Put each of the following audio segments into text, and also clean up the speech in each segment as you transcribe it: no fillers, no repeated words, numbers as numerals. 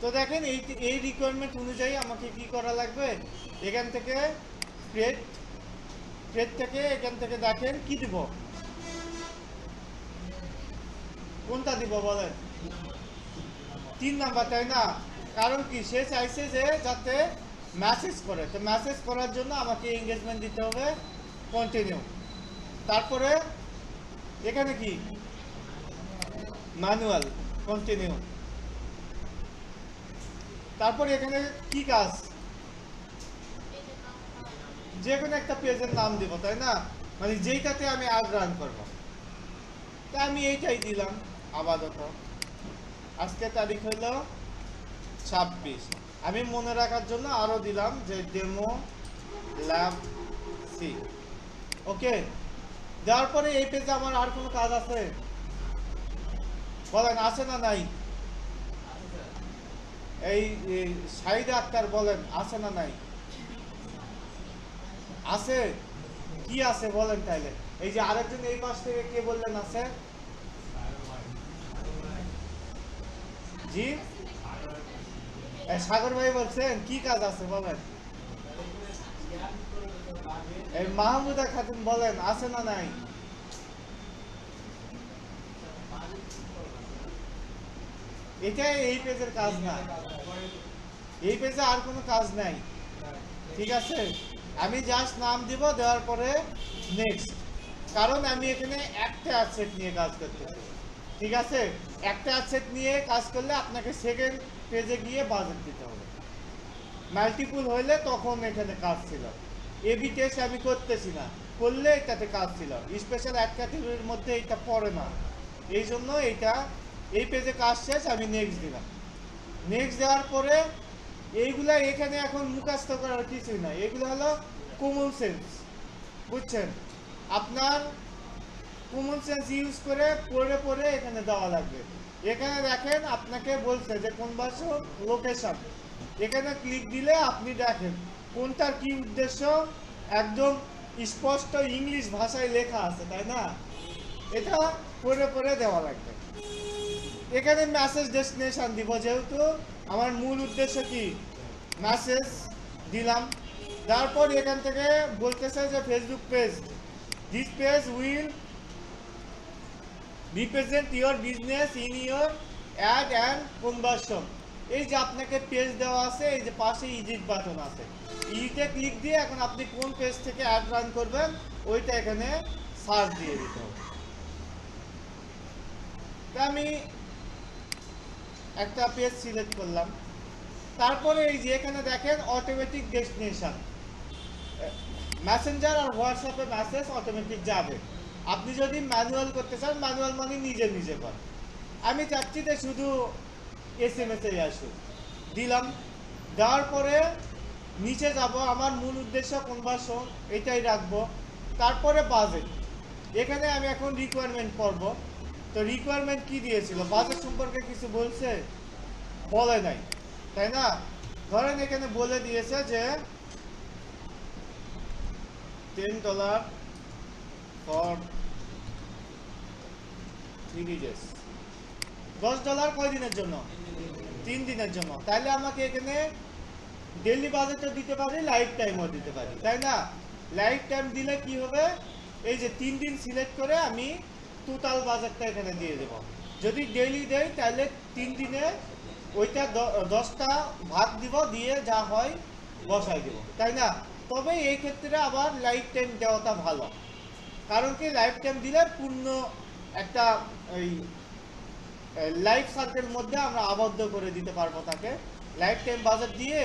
তো দেখেন এই রিকোয়ারমেন্ট অনুযায়ী আমাকে কি করা লাগবে, এখান থেকে ক্রিয়েট থেকে এখান থেকে দেখেন কি দিব, কোনটা দিব বলেন, 3 নাম্বার, তাই না? কারণ কি, সে চাইছে যে যাতে মেসেজ করে, তো মেসেজ করার জন্য আমাকে এঙ্গেজমেন্ট দিতে হবে কন্টিনিউ। তারপরে এখানে কি ম্যানুয়াল কন্টিনিউ। তারপরে এখানে কি কাজ, যে কোনো একটা পেজের নাম দিব, তাই না? মানে যেইটাতে আমি আগ রান করবো, তা আমি এইটাই দিলাম আপাতত। আজকে তারিখ হলো 26। আমি মনে রাখার জন্য আরো দিলাম যে ডেমো ল্যাব সি। ওকে, দেওয়ার পরে এই পেজে আমার আর কোনো কাজ আছে বলেন, আছে না নাই? এই শাহিদা আক্তার বলেন, আছে না নাই? আছে। কি আছে বলেন তাইলে? এই যে আরেকজন এই পাশ থেকে কে বললেন আছে? জি, সাগর ভাই বলছেন, কি কাজ আছে বলেন? এই মাহমুদা খাতুন বলেন, আছে না নাই? এটাই এই পেজের কাজ না, এই পেজে আর কোনো কাজ নাই। ঠিক আছে, আমি জাস্ট নাম দিব, দেওয়ার পরে নেক্সট। কারণ আমি এখানে একটা অ্যাডসেট নিয়ে কাজ করতেছি। ঠিক আছে, একটা অ্যাডসেট নিয়ে কাজ করলে আপনাকে সেকেন্ড পেজে গিয়ে বাজেট দিতে হবে। মাল্টিপুল হইলে তখন এখানে কাজ ছিল। এবি টেস্ট আমি করতেছি না, করলে এটাতে কাজ ছিল। স্পেশাল এক ক্যাটাগরির মধ্যে এটা পড়ে না, এই জন্য এইটা এই পেজে কাজ শেষ, আমি নেক্সট দিলাম। নেক্সট দেওয়ার পরে এইগুলা এখানে এখন মুখস্থ করার কিছুই না, এগুলো হলো কমন সেন্স, বুঝছেন? আপনার কমন সেন্স ইউজ করে পড়ে পড়ে এখানে দেওয়া লাগবে। এখানে দেখেন আপনাকে বলছে যে কনভার্সন লোকেশন, এখানে ক্লিক দিলে আপনি দেখেন কোনটার কি উদ্দেশ্য, একদম স্পষ্ট ইংলিশ ভাষায় লেখা আছে, তাই না? এটা পড়ে পড়ে দেওয়া লাগবে। এখানে মেসেজ ডেস্টিনেশন দিব, যেহেতু আমার মূল উদ্দেশ্য কি মেসেজ দিলাম। তারপর এখান থেকে বলতেছে যে Facebook page, this page will represent your business in your ad and conversion. এই যে আপনাকে পেজ দেওয়া আছে, এই যে পাশে ইডিট বাটন আছে, ইডিটে ক্লিক দিয়ে এখন আপনি কোন পেজ থেকে অ্যাড রান করবেন ওইটা এখানে সার্চ দিয়ে দিতে হবে। তা আমি একটা পেজ সিলেক্ট করলাম। তারপরে এই যে এখানে দেখেন অটোমেটিক ডেস্টিনেশন, মেসেঞ্জার আর হোয়াটসঅ্যাপে মেসেজ অটোমেটিক যাবে। আপনি যদি ম্যানুয়াল করতে চান, ম্যানুয়াল মানে নিজে নিজে করেন। আমি চাচ্ছি যে শুধু SMS-এই আসুক, দিলাম। দেওয়ার পরে নিচে যাব, আমার মূল উদ্দেশ্য কনভার্সন, এটাই রাখবো। তারপরে বাজেট, এখানে আমি এখন রিকোয়ারমেন্ট করব। তো রিকোয়ারমেন্ট কি দিয়েছিল, বাজেট সম্পর্কে কিছু বলছে? বলে নাই, তাই না? ধরেন এখানে বলে দিয়েছে যে $10 ফর 3 days, $10 কয় দিনের জন্য? 3 দিনের জন্য। তাহলে আমাকে এখানে ডেইলি বাজেটও দিতে পারি, লাইফ টাইমও দিতে পারি, তাই না? লাইফ টাইম দিলে কি হবে, এই যে 3 দিন সিলেক্ট করে আমি টোটাল বাজেটটা এখানে দিয়ে দেব। যদি ডেইলি দেই তাহলে 3 দিনে ওইটা 10টা ভাগ দিব, দিয়ে যা হয় বসাই দেব, তাই না? তবে এই ক্ষেত্রে আবার লাইফ টাইম দেওয়াটা ভালো। কারণ কি, লাইফ টাইম দিলে পূর্ণ একটা ওই লাইফ সার্কেল মধ্যে আমরা আবদ্ধ করে দিতে পারবো তাকে। লাইফ টাইম বাজেট দিয়ে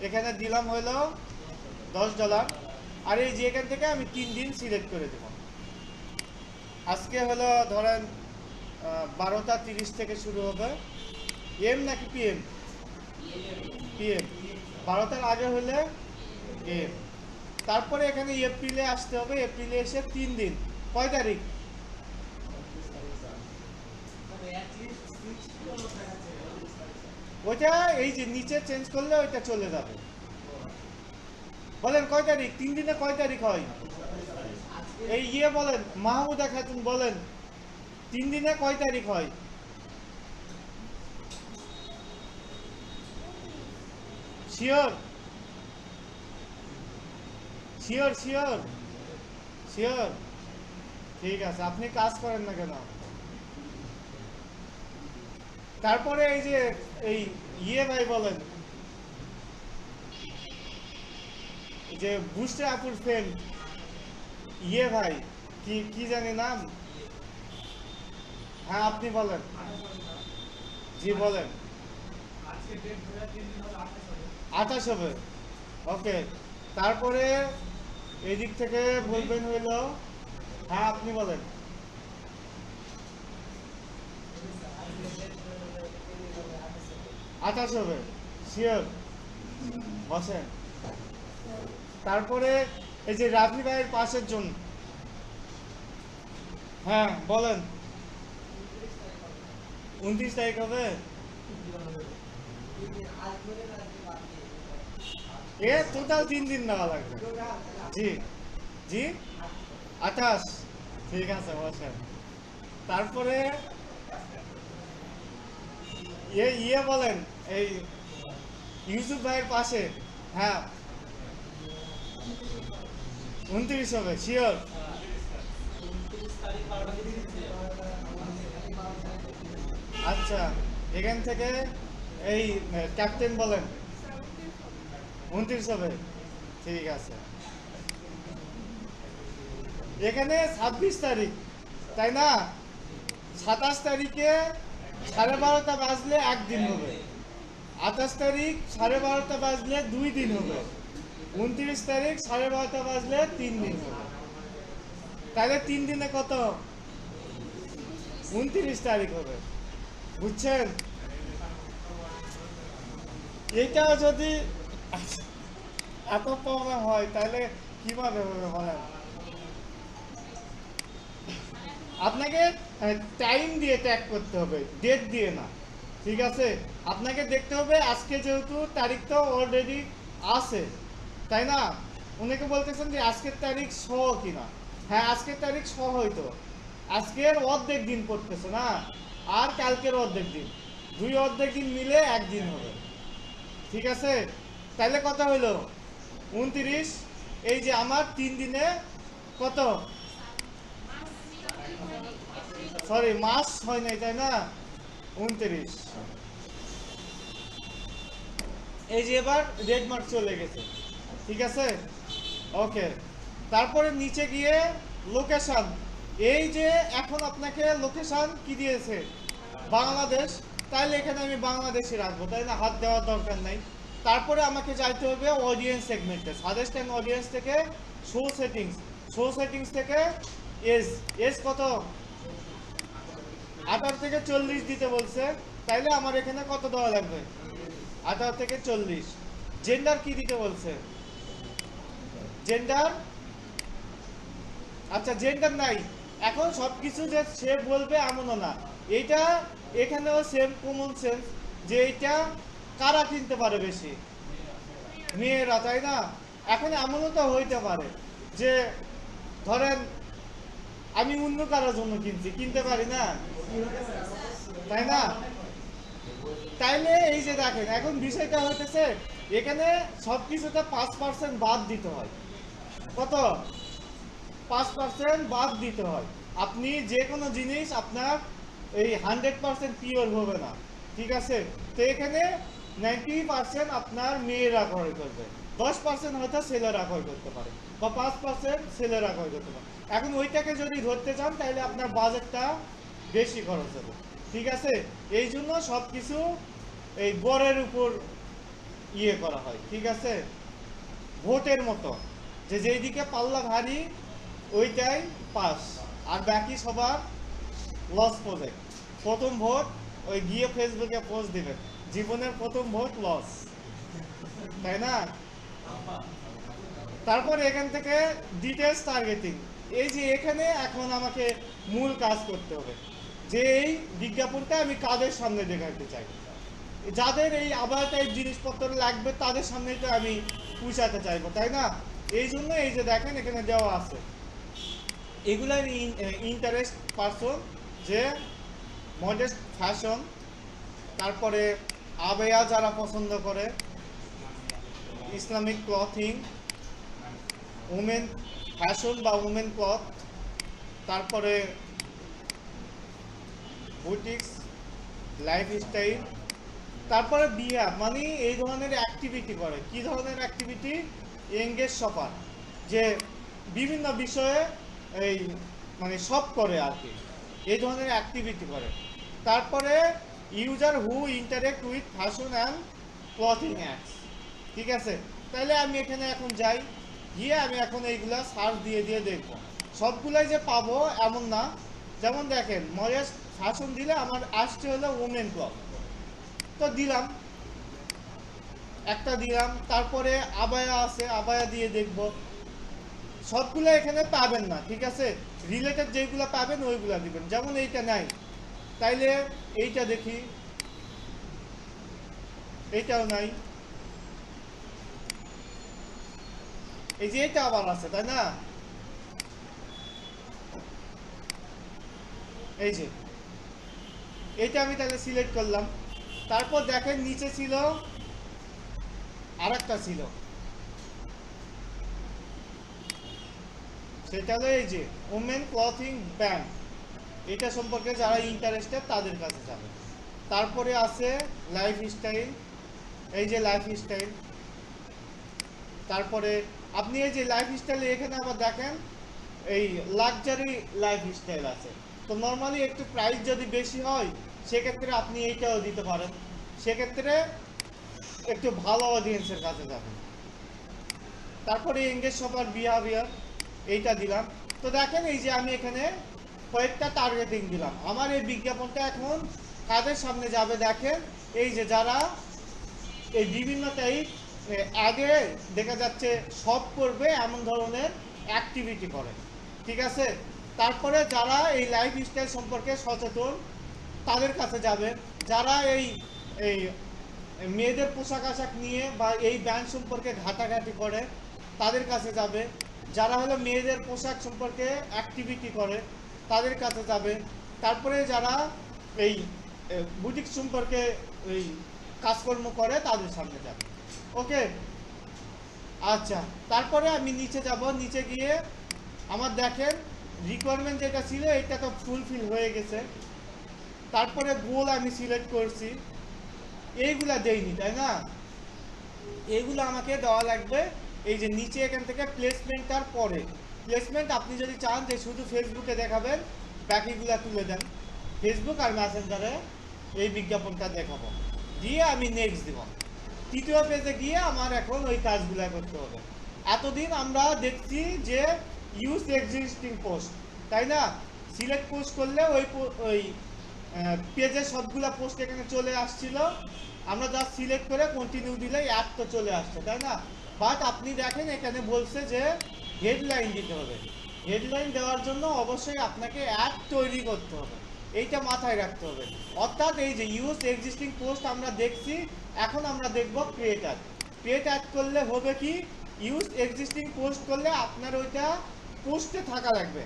এখানে দিলাম হলো $10। আর এই যে এখান থেকে আমি 3 দিন সিলেক্ট করে দেব। আজকে হলো ধরেন 12টা 30 থেকে শুরু হবে। এম নাকি PM? PM। 12টার আগে হলে এম। তারপরে এখানে এপ্রিলে আসতে হবে, এপ্রিলে এসে 3 দিন, কয় তারিখ? ওইটা এই যে নিচে চেঞ্জ করলে ওইটা চলে যাবে। বলেন কয় তারিখ, 3 দিনে কয় তারিখ হয়? এই বলেন, মাহমুদা খাতুন বলেন, 3 দিনে কয় তারিখ হয়? শিওর শিওর শিওর শিওর ঠিক আছে, আপনি কাজ করেন না কেন? তারপরে এই যে এই ভাই বলেন, যে বুস্টার আপুর ফ্রেন্ড ভাই, কি কি জানি নাম? হ্যাঁ আপনি বলেন। জি বলেন। 28 হবে। ওকে, তারপরে এই দিক থেকে বলবেন হইল, হ্যাঁ আপনি বলেন। 28 হবে শিওর, বসেন। তারপরে এই যে রাফি ভাইয়ের পাশের জন, হ্যাঁ বলেন। 29 তারিখ হবে। এ টোটাল 3 দিন নেওয়া লাগবে। জি জি 28, ঠিক আছে বসেন। তারপরে বলেন এই ইউসুফ ভাইয়ের পাশে, হ্যাঁ 29 হবে শিওর। আচ্ছা, এখান থেকে এই ক্যাপ্টেন বলেন 29 হবে, ঠিক আছে। এখানে 26 তারিখ, তাই না? 27 তারিখে 12:30 বাজলে 1 দিন হবে। 28 তারিখ 12:30 বাজলে 2 দিন হবে। 29 তারিখ 12:30 বাজলে 3 দিন হবে। তাহলে 3 দিনে কত? 29 তারিখ হবে, বুঝছেন? এটাও যদি এত প্রবলেম হয় তাহলে কিভাবে হবে বলেন? আপনাকে টাইম দিয়ে ট্যাগ করতে হবে, ডেট দিয়ে না, ঠিক আছে? আপনাকে দেখতে হবে আজকে যেহেতু তারিখ তো অলরেডি আছে, তাই না? অনেকে বলতেছেন যে আজকের তারিখ সহ কিনা। হ্যাঁ আজকের তারিখ সহ হয়তো, আজকের অর্ধেক দিন পড়তেছে না, আর কালকের অর্ধেক দিন, 2 অর্ধেক দিন মিলে 1 দিন হবে, ঠিক আছে? তাহলে কত হইলো? 29। এই যে আমার 3 দিনে কত, সরি মাস হয় নাই, তাই না? 29। এই যে এবার রেড মার্ক চলে গেছে, ঠিক আছে? ওকে, তারপরে নিচে গিয়ে লোকেশন, এই যে এখন আপনাকে লোকেশন কি দিয়েছে? বাংলাদেশ, তাইলে এখানে আমি বাংলাদেশে রাখবো, তাই না? হাত দেওয়ার দরকার নাই। তারপরে আমাকে যাইতে হবে অডিয়েন্স সেগমেন্টে, সাজেস্ট অ্যান্ড অডিয়েন্স থেকে শো সেটিংস, শো সেটিংস থেকে এজ কত? 18 থেকে 40 দিতে বলছে, তাইলে আমার এখানে কত দেওয়া লাগবে? 18 থেকে 40। জেন্ডার কি দিতে বলছে? জেন্ডার, আচ্ছা জেন্ডার নাই। এখন সবকিছু যে সে বলবে এমনও না, এইটা এখানেও সেম কমন সেন্স, যে এইটা কারা কিনতে পারে বেশি? মেয়েরা, তাই না? এখন এমনও তো হইতে পারে যে ধরেন আমি অন্য কারোর জন্য কিনতে পারি না, তাই না? তাইলে এই যে দেখেন এখন বিষয়টা হইতেছে, এখানে সবকিছুতে 5% বাদ দিতে হয়। কত? 5% বাদ দিতে হয়। আপনি যে কোনো জিনিস আপনার এই 100% পিওর হবে না, ঠিক আছে? তো এখানে 90% আপনার মেয়েরা ক্রয় করবে, 10% হয়তো ছেলেরা ক্রয় করতে পারে, বা 5% ছেলেরা ক্রয় করতে পারে। এখন ওইটাকে যদি ধরতে চান তাহলে আপনার বাজেটটা বেশি খরচ হবে, ঠিক আছে? এই জন্য সব কিছু এই গড়ের উপর করা হয়, ঠিক আছে? ভোটের মতো, যে যেই দিকে পাল্লা ভারী ওইটাই পাস, আর বাকি সবার লস প্রজেক্ট। প্রথম ভোট ওই গিয়ে ফেসবুকে পোস্ট দিবেন, জীবনের প্রথম ভোট লস, তাই না? তারপর এখান থেকে ডিটেলস টার্গেটিং, এই যে এখানে এখন আমাকে মূল কাজ করতে হবে, যে এই বিজ্ঞাপনটা আমি কাদের সামনে দেখাতে চাই, যাদের এই আবার টাইপ জিনিসপত্র লাগবে তাদের সামনেই তো আমি পৌঁছাতে চাইবো, তাই না? এই জন্য এই যে দেখেন এখানে দেওয়া আছে, এগুলার ইন্টারেস্ট পারসন, যে মডেস্ট ফ্যাশন, তারপরে আবেয়া যারা পছন্দ করে, ইসলামিক ক্লথিং, উমেন ফ্যাশন বা উমেন ক্লথ, তারপরে বুটিক্স, লাইফস্টাইল, তারপরে বিয়া মানে এই ধরনের অ্যাক্টিভিটি করে। কি ধরনের অ্যাক্টিভিটি? এঙ্গেজ শপার, যে বিভিন্ন বিষয়ে এই মানে সব করে আর কি, এই ধরনের অ্যাক্টিভিটি করে। তারপরে user who interact with fashion and clothing ads. ঠিক আছে, তাহলে আমি এখানে এখন যাই, গিয়ে আমি এখন এইগুলা সার্চ দিয়ে দিয়ে দেখবো। সবগুলাই যে পাবো এমন না। যেমন দেখেন, ময়েস ফ্যাশন দিলে আমার আসছে হলো উমেন ক্লথ, তো দিলাম, একটা দিলাম। তারপরে আবায়া আছে, আবায়া দিয়ে দেখব। সবগুলো এখানে পাবেন না, ঠিক আছে, রিলেটেড যেগুলো পাবেন ওইগুলো দিবেন। যেমন এইটা নাই, তাইলে এইটা দেখি, এইটাও নাই, এই যে এটা আবার আছে, তাই না? এই যে এইটা আমি তাহলে সিলেক্ট করলাম। তারপর দেখেন নিচে ছিল আরেকটা ছিল, সেটা হলো এই যে ওমেন ক্লথিং ব্যান্ড। এটা সম্পর্কে যারা ইন্টারেস্টেড তাদের কাছে যাবে। তারপরে আছে লাইফস্টাইল, এই যে লাইফস্টাইল। তারপরে আপনি এই যে লাইফস্টাইলে এখানে আবার দেখেন এই লাক্সারি লাইফস্টাইল আছে। তো নর্মালি একটু প্রাইস যদি বেশি হয় সেক্ষেত্রে আপনি এইটাও দিতে পারেন, সেক্ষেত্রে একটু ভালো অডিয়েন্সের কাছে যাবেন। তারপরে এঙ্গেজ শপার বিহেভিয়ার, এইটা দিলাম। তো দেখেন এই যে আমি এখানে কয়েকটা টার্গেটিং দিলাম। আমার এই বিজ্ঞাপনটা এখন কাদের সামনে যাবে দেখেন, এই যে যারা এই বিভিন্ন টাইপ আগে দেখা যাচ্ছে সব করবে এমন ধরনের অ্যাক্টিভিটি করে, ঠিক আছে। তারপরে যারা এই লাইফস্টাইল সম্পর্কে সচেতন তাদের কাছে যাবে, যারা এই এই মেয়েদের পোশাক আশাক নিয়ে বা এই ব্যান্ড সম্পর্কে ঘাটাঘাটি করে তাদের কাছে যাবে, যারা হলো মেয়েদের পোশাক সম্পর্কে অ্যাক্টিভিটি করে তাদের কাছে যাবে। তারপরে যারা এই বুটিক সম্পর্কে এই কাজকর্ম করে তাদের সামনে যাবে। ওকে, আচ্ছা। তারপরে আমি নিচে যাব, নিচে গিয়ে আমার দেখেন রিকোয়ারমেন্ট যেটা ছিল এটা তো ফুলফিল হয়ে গেছে। তারপরে গোল আমি সিলেক্ট করছি, এইগুলা দেইনি, তাই না? এইগুলো আমাকে দেওয়া লাগবে এই যে নিচে এখান থেকে প্লেসমেন্টটার পরে। প্লেসমেন্ট আপনি যদি চান যে শুধু ফেসবুকে দেখাবেন, বাকিগুলা তুলে দেন, ফেসবুক আর মেসেঞ্জারে এই বিজ্ঞাপনটা দেখাবো, দিয়ে আমি নেক্সট দিব। তৃতীয় পেজে গিয়ে আমার এখন ওই কাজগুলা করতে হবে। এতদিন আমরা দেখছি যে ইউজ এক্সিস্টিং পোস্ট, তাই না? সিলেক্ট পোস্ট করলে ওই পেজের সবগুলা পোস্ট এখানে চলে আসছিল, আমরা যা সিলেক্ট করে কন্টিনিউ দিলে অ্যাড তো চলে আসছে, তাই না? বাট আপনি দেখেন এখানে বলছে যে হেডলাইন দিতে হবে। হেডলাইন দেওয়ার জন্য অবশ্যই আপনাকে অ্যাড তৈরি করতে হবে, এইটা মাথায় রাখতে হবে। অর্থাৎ এই যে ইউজ এক্সিস্টিং পোস্ট আমরা দেখছি, এখন আমরা দেখব ক্রিয়েট অ্যাড। ক্রিয়েট অ্যাড করলে হবে কি, ইউজ এক্সিস্টিং পোস্ট করলে আপনার ওইটা পোস্টে থাকা লাগবে,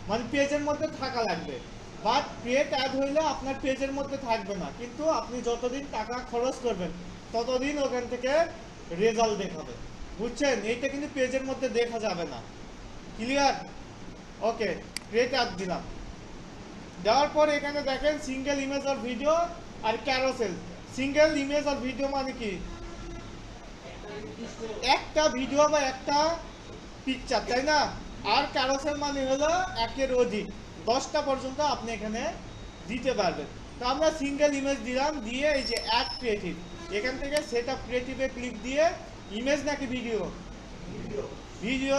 মানে পেজের মধ্যে থাকা লাগবে। বাট ক্রিয়েট অ্যাড হইলে আপনার পেজের মধ্যে থাকবে না, কিন্তু আপনি যতদিন টাকা খরচ করবেন ততদিন ওখান থেকে রেজাল্ট দেখাবে, বুঝছেন? এইটা কিন্তু পেজের মধ্যে দেখা যাবে না। ক্লিয়ার? ওকে, ক্রিয়েট অ্যাড দিলাম। দেওয়ার পর এখানে দেখেন সিঙ্গেল ইমেজ অর ভিডিও আর carousel. Single image or video মানে কি? একটা ভিডিও বা একটা পিকচার, তাই না? আর ক্যারোসেল মানে হলো একের অধিক, 10টা পর্যন্ত আপনি এখানে দিতে পারবেন। তো আমরা সিঙ্গেল ইমেজ দিলাম, দিয়ে এই যে অ্যাড ক্রিয়েটিভ, এখান থেকে সেট আপ ক্রিয়েটিভে ক্লিক দিয়ে ইমেজ নাকি ভিডিও, ভিডিও,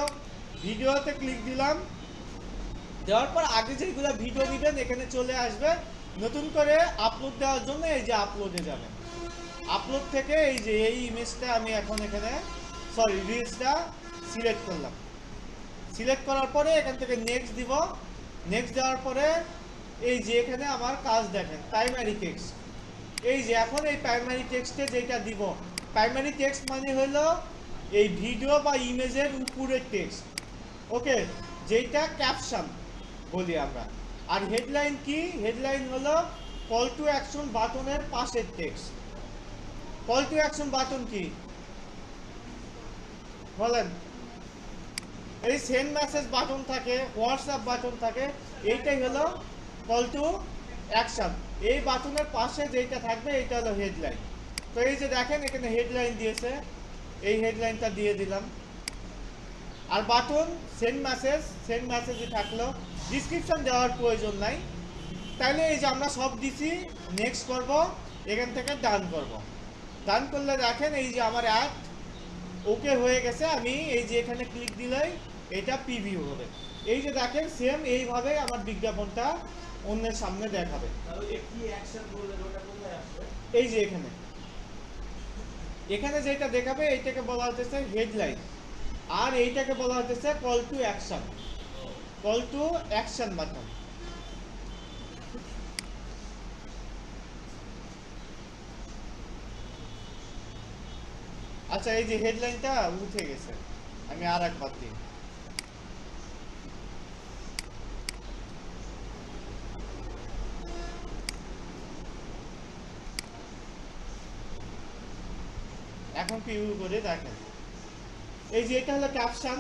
ভিডিওতে ক্লিক দিলাম। দেওয়ার পর আগে যেগুলো ভিডিও দিবেন এখানে চলে আসবে, নতুন করে আপলোড দেওয়ার জন্য এই যে আপলোডে যাবেন। আপলোড থেকে এই যে এই ইমেজটা আমি এখন এখানে রিলসটা সিলেক্ট করলাম। সিলেক্ট করার পরে এখান থেকে নেক্সট দিব। নেক্সট দেওয়ার পরে এই যে এখানে আমার কাজ দেখেন প্রাইমারি টেক্সট। এই যে এখন এই প্রাইমারি টেক্সটে যেটা দিব, প্রাইমারি টেক্সট মানে হলো এই ভিডিও বা ইমেজের উপরের টেক্সট, ওকে, যেটা ক্যাপশন বলি আমরা। আর হেডলাইন কি? হেডলাইন হলো কল টু অ্যাকশন বাটনের পাশের text. Call to action button কি? বলেন। এই সেন্ড মেসেজ বাটন থাকে, হোয়াটসঅ্যাপ বাটন থাকে, এইটাই হলো কল টু অ্যাকশন। এই বাটনের পাশে যেটা থাকবে এইটা হলো হেডলাইন। তো এই যে দেখেন এখানে হেডলাইন দিয়েছে, এই হেডলাইনটা দিয়ে দিলাম। আর বাটন সেন্ড মেসেজই থাকলো, ডিসক্রিপশন দেওয়ার প্রয়োজন নাই। তাইলে এই যে আমরা সব দিছি, নেক্সট করব, এখান থেকে ডান করব। ডান করলে দেখেন এই যে আমার অ্যাড ওকে হয়ে গেছে। আমি এই যে এখানে ক্লিক দিলেই এটা প্রিভিউ হবে। এই যে দেখেন সেম এইভাবে আমার বিজ্ঞাপনটা অন্যের সামনে দেখাবে। এই যে এখানে এখানে যেটা দেখাবে এইটাকে বলা হচ্ছে হেডলাইন, আর এইটাকে বলা হচ্ছে call to action, call to action button. আচ্ছা এই যে হেডলাইনটা উঠে গেছে, আমি আর একবার দিই। এখন প্রিভিউ করে দেখেন এই যে এটা হলো ক্যাপশন,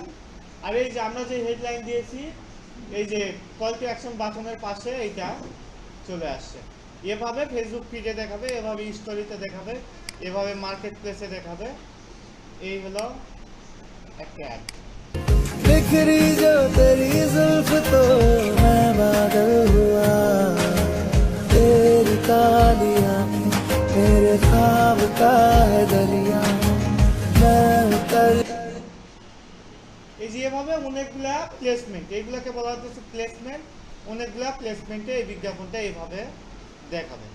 আর এই যে আমরা যে হেডলাইন দিয়েছি এই যে কল টু অ্যাকশন বাটনের পাশে এইটা চলে আসছে। এভাবে ফেসবুক ফিডে দেখাবে, এভাবে স্টোরিতে দেখাবে, এভাবে মার্কেট প্লেসে দেখাবে। এই হলো একটা অ্যাড। बिखरी जो तेरी जुल्फ तो मैं बादल हुआ, तेरी काली आंखें मेरे ख्वाब का है दरिया, मैं उतर। এই যে এভাবে অনেকগুলা প্লেসমেন্ট, এইগুলোকে বলা হচ্ছে প্লেসমেন্ট, অনেকগুলা প্লেসমেন্টে এই বিজ্ঞাপনটা এইভাবে দেখাবে।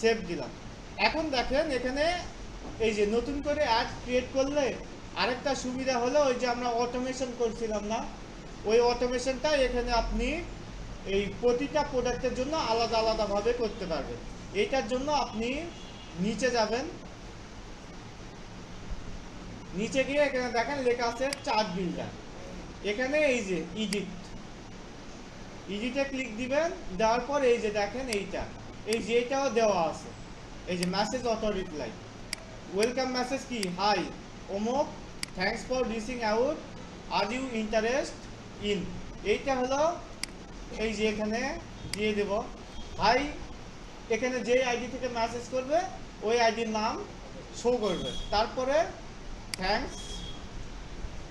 সেভ দিলাম। এখন দেখেন এখানে এই যে নতুন করে অ্যাড ক্রিয়েট করলে আরেকটা সুবিধা হলো ওই যে আমরা অটোমেশন করছিলাম না, ওই অটোমেশনটা এখানে আপনি এই প্রতিটা প্রোডাক্টের জন্য আলাদা আলাদাভাবে করতে পারবেন। এইটার জন্য আপনি নিচে যাবেন, নিচে গিয়ে এখানে দেখেন লেখা আছে চার্ট বিল্ডার। এখানে এই যে ইডিটে ক্লিক দিবেন, দেওয়ার পর এই যে দেখেন এইটা, এই যে এটাও দেওয়া আছে, এই যে message auto reply, welcome message কি, হাই অমুক, thanks for reaching out, are you interest in. এইটা হলো এই যে এখানে দিয়ে দেব হাই, এখানে যে আইডি থেকে মেসেজ করবে ওই আইডির নাম শো করবে, তারপরে thanks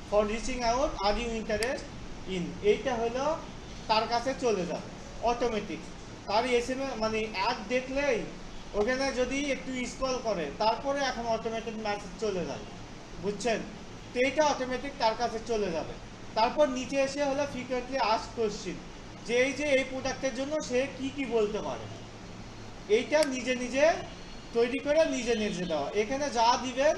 for reaching out, are you interest in. এইটা হলো তার কাছে চলে যাবে অটোমেটিক। তার এসএমএস মানে অ্যাড দেখলেই ওখানে যদি একটু স্ক্রল করে তারপরে এখন অটোমেটিক মেসেজ চলে যাবে, বুঝছেন? তো এইটা অটোমেটিক তার কাছে চলে যাবে। তারপর নিচে এসে হলো ফ্রিকোয়েন্টলি আস্কড কোশ্চেন, যে এই যে এই প্রোডাক্টের জন্য সে কি কি বলতে পারে, এইটা নিজে নিজে তৈরি করে নিজে নিজে দেওয়া। এখানে যা দিবেন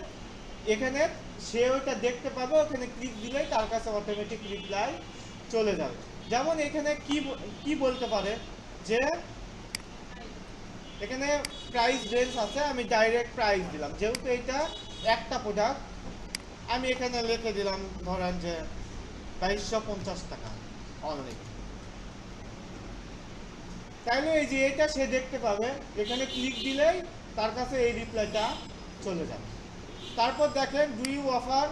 এখানে সে ওইটা দেখতে পাবে, ওখানে ক্লিক দিলেই তার কাছে অটোমেটিক রিপ্লাই চলে যাবে। যেমন এখানে কি বলতে পারে যে এখানে প্রাইস রেঞ্জ আছে, আমি ডাইরেক্ট প্রাইস দিলাম, যেহেতু এটা একটা প্রোডাক্ট আমি এখানে লিখে দিলাম ধরেন যে 2250 টাকা অনলি। তাইলে এই যে এটা সে দেখতে পাবে, এখানে ক্লিক দিলেই তার কাছে এই রিপ্লাইটা চলে যাবে। তারপর দেখেন do you offer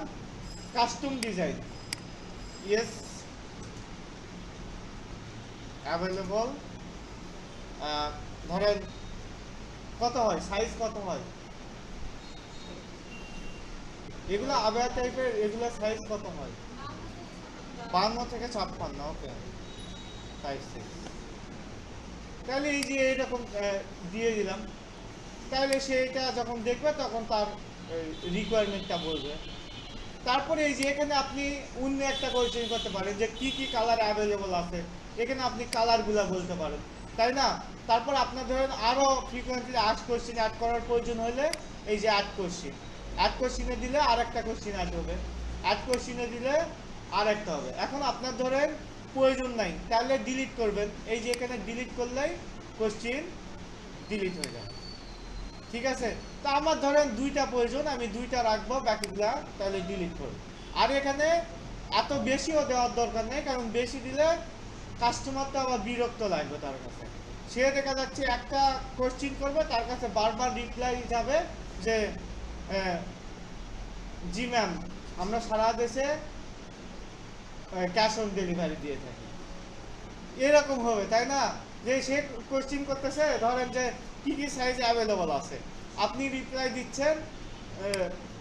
custom design, yes available. ধরেন কত হয়, সাইজ কত হয়, এগুলো আবেয়া টাইপের, এগুলো সাইজ কত হয় 52 থেকে 56, ওকে সাইজ। তাহলে এই যে এরকম দিয়ে দিলাম, তাহলে সে এটা যখন দেখবে তখন তার রিকোয়ারমেন্টটা বলবে। তারপরে এই যে এখানে আপনি অন্য একটা কোয়েশ্চেন করতে পারেন যে কি কি কালার অ্যাভেলেবল আছে, এখানে আপনি কালারগুলো বলতে পারেন, তাই না? তারপর আপনার ধরেন আরও ফ্রিকোয়েন্টলি আস্কড কোয়েশ্চেন অ্যাড করার প্রয়োজন হলে এই যে অ্যাড কোয়েশ্চেনে দিলে আর একটা কোয়েশ্চেন অ্যাড হবে, অ্যাড কোয়েশ্চেনে দিলে আর একটা হবে। এখন আপনার ধরেন প্রয়োজন নাই, তাহলে ডিলিট করবেন, এই যে এখানে ডিলিট করলেই কোয়েশ্চেন ডিলিট হয়ে যাবে, ঠিক আছে? তো আমার ধরেন দুইটা প্রয়োজন, আমি দুইটা রাখবো, বাকিগুলা তাহলে ডিলিট করব। আর এখানে এত বেশিও দেওয়ার দরকার নেই, কারণ বেশি দিলে কাস্টমার তো আবার বিরক্ত লাগবে তার কাছে। সে দেখা যাচ্ছে একটা কোশ্চিন করবে, তার কাছে বারবার রিপ্লাই যাবে যে জি ম্যাম আমরা সারা দেশে ক্যাশ অন ডেলিভারি দিয়ে থাকি। এরকম হবে তাই না, যে সে কোশ্চিন করতেছে ধরেন যে কি কি সাইজ অ্যাভেলেবল আছে, আপনি রিপ্লাই দিচ্ছেন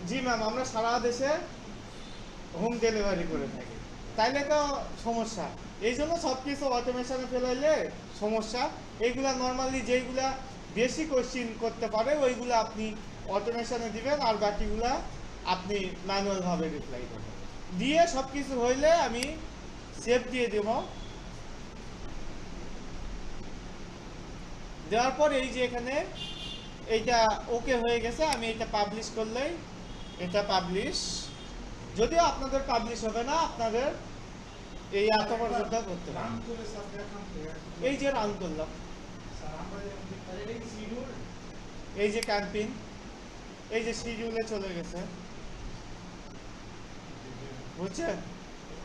জি ম্যাম আমরা সারা দেশে হোম ডেলিভারি করে থাকি, তাইলে তো সমস্যা। এই জন্য সব কিছু অটোমেশনে ফেলাইলে সমস্যা। এইগুলা নর্মালি যেইগুলা বেশি কোশ্চিন করতে পারে ওইগুলো আপনি অটোমেশনে দিবেন, আর বাকিগুলা আপনি ম্যানুয়ালভাবে রিপ্লাই করবেন। দিয়ে সব কিছু হইলে আমি সেভ দিয়ে দেব। দেওয়ার পর এই যে এখানে এইটা ওকে হয়ে গেছে, আমি এটা পাবলিশ করলেই এটা পাবলিশ। যদিও আপনাদের পাবলিশ হবে না, আপনাদের এই এত পর্যন্ত করতে হবে। এই যে রান করলাম, এই যে ক্যাম্পিং, এই যে শিডিউলে চলে গেছে, বুঝছেন?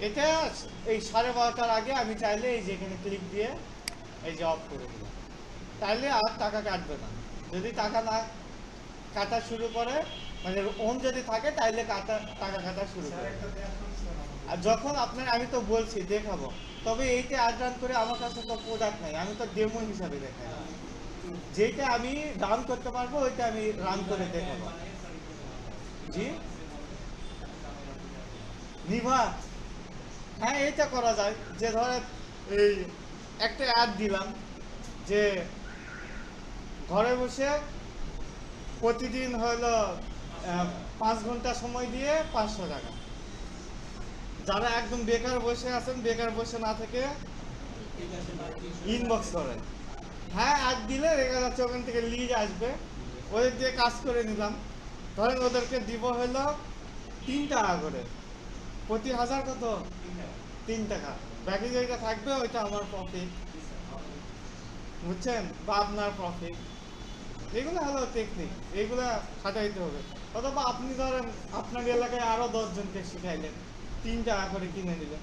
এটা এই 12:30টার আগে আমি চাইলে এই যে এখানে ক্লিক দিয়ে এই যে অফ করে দিলাম, তাইলে আর টাকা কাটবে না। যদি টাকা না কাটা শুরু করে, মানে অন যদি থাকে তাইলে টাকা কাটা শুরু করে। আর যখন আপনার, আমি তো বলছি দেখাবো, তবে এইটা অ্যাড রান করে আমার কাছে তো প্রোডাক্ট নাই, আমি তো ডেমো হিসাবে দেখাই। যেটা আমি রান করতে পারবো ওইটা আমি রান করে দেখাবো। জি নিভা, হ্যাঁ এটা করা যায়। যে ধরেন এই একটা অ্যাড দিলাম যে ঘরে বসে প্রতিদিন হলো 5 ঘন্টা সময় দিয়ে 500 টাকা। যারা একদম বেকার বসে আছেন, বেকার বসে না থেকে ইনবক্স করেন, হ্যাঁ অ্যাড দিলে দেখা যাচ্ছে ওখান থেকে লিড আসবে, ওদের দিয়ে কাজ করে নিলাম। ধরেন ওদেরকে দিব হলো 3 টাকা করে, প্রতি 1000 কত 3 টাকা। বাকি যেটা থাকবে ওইটা আমার প্রফিট, বুঝছেন, বা আপনার প্রফিট। এগুলো হলো টেকনিক, এগুলা খাটাইতে হবে। অথবা আপনি ধরেন আপনার এলাকায় আরো 10 জনকে শিখাইলেন, 3 টাকা করে কিনে নিলেন,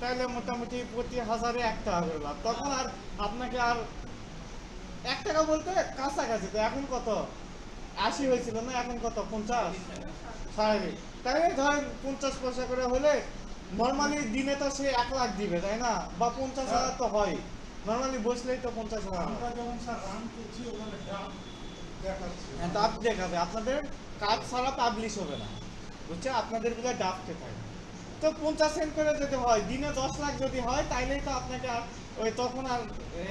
তাহলে মোটামুটি প্রতি 1000-এ 1 টাকা করে লাভ। তখন আর আপনাকে আর 1 টাকা বলতে কাছাকাছি। তো এখন কত 80 হয়েছিল না, এখন কত 50 স্বাভাবিক। তাই ধরেন 50 পয়সা করে হলে নর্মালি দিনে তো সে 1 লাখ দিবে তাই না, বা 50,000 তো হয় নর্মালি বসলেই তো 50,000। হ্যাঁ ডাব দেখাবে, আপনাদের কাজ ছাড়া পাবলিশ হবে না, বুঝছে, আপনাদের গুলো ডাবতে থাকে। তো 50 সেন্ট করে যদি হয়, দিনে 10 লাখ যদি হয়, তাইলেই তো আপনাকে আর ওই তখন আর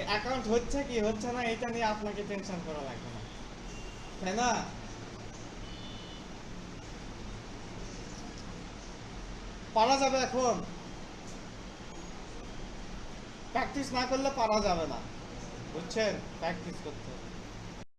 অ্যাকাউন্ট হচ্ছে কি হচ্ছে না এটা নিয়ে আপনাকে টেনশন করা লাগবে না, তাই না? পারা যাবে এখন, প্র্যাকটিস না করলে পারা যাবে না, বুঝছেন, প্র্যাকটিস করতে হবে।